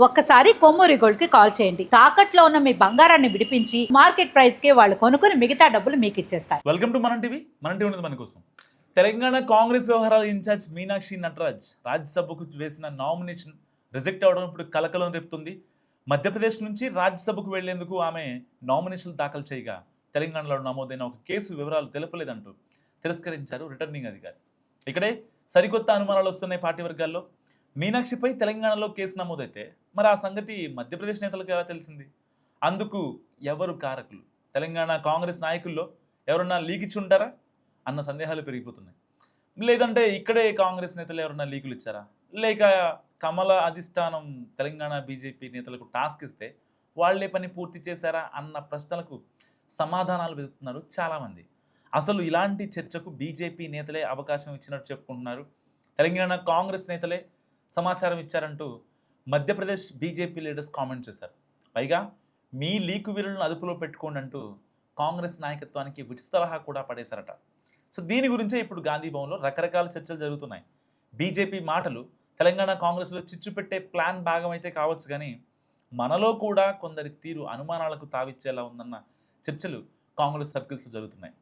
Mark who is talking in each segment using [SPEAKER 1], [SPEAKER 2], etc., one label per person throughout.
[SPEAKER 1] ఒక్కసారి కొమ్మూరి గోల్డ్ కి కాల్ చేయండి. తాకట్లో ఉన్న మీ బంగారాన్ని విడిపించి మార్కెట్ ప్రైస్ కి వాళ్ళు కొనుక్కుని మిగతా డబ్బులు మీకు ఇచ్చేస్తారు.
[SPEAKER 2] వెల్కమ్ టు మన టీవీ ఉన్నది మన కోసం. తెలంగాణ కాంగ్రెస్ వ్యవహారాల ఇన్ఛార్జ్ మీనాక్షి నటరాజ్ రాజ్యసభకు వేసిన నామినేషన్ రిజెక్ట్ అవడం ఇప్పుడు కలకలం రేపుతుంది. మధ్యప్రదేశ్ నుంచి రాజ్యసభకు వెళ్లేందుకు ఆమె నామినేషన్లు దాఖలు చేయగా తెలంగాణలో నమోదైన ఒక కేసు వివరాలు తెలపలేదంటూ తిరస్కరించారు రిటర్నింగ్ అధికారి. ఇక్కడే సరికొత్త అనుమానాలు వస్తున్నాయి పార్టీ వర్గాల్లో. మీనాక్షిపై తెలంగాణలో కేసు నమోదైతే మరి ఆ సంగతి మధ్యప్రదేశ్ నేతలకు ఎలా తెలిసింది? అందుకు ఎవరు కారకులు? తెలంగాణ కాంగ్రెస్ నాయకుల్లో ఎవరన్నా లీక్ ఇచ్చి ఉంటారా అన్న సందేహాలు పెరిగిపోతున్నాయి. లేదంటే ఇక్కడే కాంగ్రెస్ నేతలు ఎవరన్నా లీకులు ఇచ్చారా? లేక కమల అధిష్టానం తెలంగాణ బీజేపీ నేతలకు టాస్క్ ఇస్తే వాళ్లే పని పూర్తి చేశారా అన్న ప్రశ్నలకు సమాధానాలు వెతుకుతున్నారు చాలామంది. అసలు ఇలాంటి చర్చకు బీజేపీ నేతలే అవకాశం ఇచ్చినట్టు చెప్పుకుంటున్నారు. తెలంగాణ కాంగ్రెస్ నేతలే సమాచారం ఇచ్చారంటూ మధ్యప్రదేశ్ బీజేపీ లీడర్స్ కామెంట్ చేశారు. పైగా మీ లీకు వీరులను అదుపులో పెట్టుకోండి అంటూ కాంగ్రెస్ నాయకత్వానికి ఉచిత సలహా కూడా పడేశారట. సో దీని గురించే ఇప్పుడు గాంధీ భవన్లో రకరకాల చర్చలు జరుగుతున్నాయి. బీజేపీ మాటలు తెలంగాణ కాంగ్రెస్లో చిచ్చు పెట్టే ప్లాన్ భాగమైతే కావచ్చు, కానీ మనలో కూడా కొందరి తీరు అనుమానాలకు తావిచ్చేలా ఉందన్న చర్చలు కాంగ్రెస్ సర్కిల్స్లో జరుగుతున్నాయి.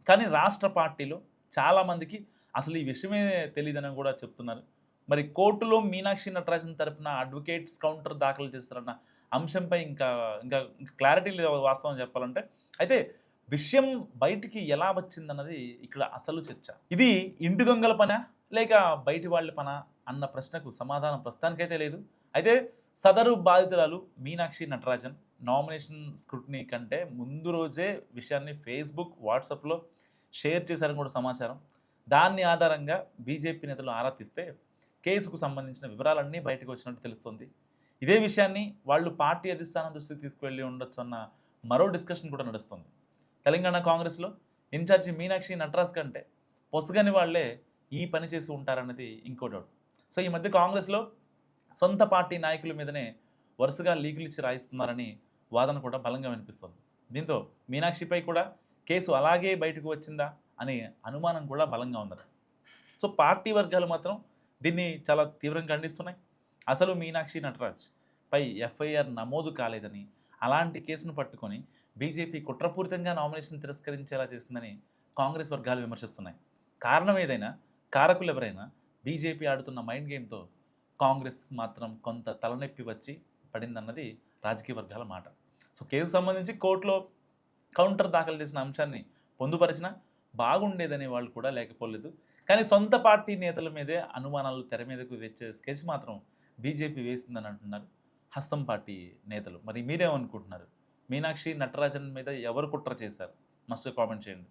[SPEAKER 2] కానీ రాష్ట్ర పార్టీలో చాలామందికి అసలు ఈ విషయమే తెలియదని కూడా చెప్తున్నారు. మరి కోర్టులో మీనాక్షి నటరాజన్ తరపున అడ్వకేట్స్ కౌంటర్ దాఖలు చేస్తారన్న అంశంపై ఇంకా క్లారిటీ లేదు వాస్తవం చెప్పాలంటే. అయితే విషయం బయటికి ఎలా వచ్చిందన్నది ఇక్కడ అసలు చర్చ. ఇది ఇంటి దొంగల పనా లేక బయటి వాళ్ళ పనా అన్న ప్రశ్నకు సమాధానం ప్రస్తుతానికైతే లేదు. అయితే సదరు బాధితురాలు మీనాక్షి నటరాజన్ నామినేషన్ స్క్రూటినీ కంటే ముందు రోజే విషయాన్ని ఫేస్బుక్, వాట్సాప్లో షేర్ చేశారని కూడా సమాచారం. దాన్ని ఆధారంగా బీజేపీ నేతలు ఆరా తీస్తే కేసుకు సంబంధించిన వివరాలన్నీ బయటకు వచ్చినట్టు తెలుస్తుంది. ఇదే విషయాన్ని వాళ్ళు పార్టీ అధిష్టానం దృష్టికి తీసుకువెళ్ళి ఉండొచ్చు అన్న మరో డిస్కషన్ కూడా నడుస్తుంది. తెలంగాణ కాంగ్రెస్లో ఇన్ఛార్జి మీనాక్షి నటరాజ్ కంటే పొసగని వాళ్లే ఈ పని చేసి ఉంటారన్నది ఇంకో డౌట్. సో ఈ మధ్య కాంగ్రెస్లో సొంత పార్టీ నాయకుల మీదనే వరుసగా లీకులు ఇచ్చి రాయిస్తున్నారని వాదన కూడా బలంగా వినిపిస్తుంది. దీంతో మీనాక్షిపై కూడా కేసు అలాగే బయటకు వచ్చిందా అనే అనుమానం కూడా బలంగా ఉంది. సో పార్టీ వర్గాలు మాత్రం దీన్ని చాలా తీవ్రంగా ఖండిస్తున్నాయి. అసలు మీనాక్షి నటరాజ్ పై ఎఫ్ఐఆర్ నమోదు కాలేదని, అలాంటి కేసును పట్టుకొని బీజేపీ కుట్రపూరితంగా నామినేషన్ తిరస్కరించేలా చేసిందని కాంగ్రెస్ వర్గాలు విమర్శిస్తున్నాయి. కారణం ఏదైనా, కారకులు ఎవరైనా బీజేపీ ఆడుతున్న మైండ్ గేమ్తో కాంగ్రెస్ మాత్రం కొంత తలనొప్పి వచ్చి పడిందన్నది రాజకీయ వర్గాల మాట. సో కేసు సంబంధించి కోర్టులో కౌంటర్ దాఖలు చేసిన అంశాన్ని పొందుపరిచినా బాగుండేదనే వాళ్ళు కూడా లేకపోలేదు. కానీ సొంత పార్టీ నేతల మీదే అనుమానాలు తెర మీదకు తెచ్చే స్కెచ్ మాత్రం బీజేపీ వేసిందని అంటున్నారు హస్తం పార్టీ నేతలు. మరి మీరేమనుకుంటున్నారు? మీనాక్షి నటరాజన్ మీద ఎవరు కుట్ర చేశారు? మస్ట్ కామెంట్ చేయండి.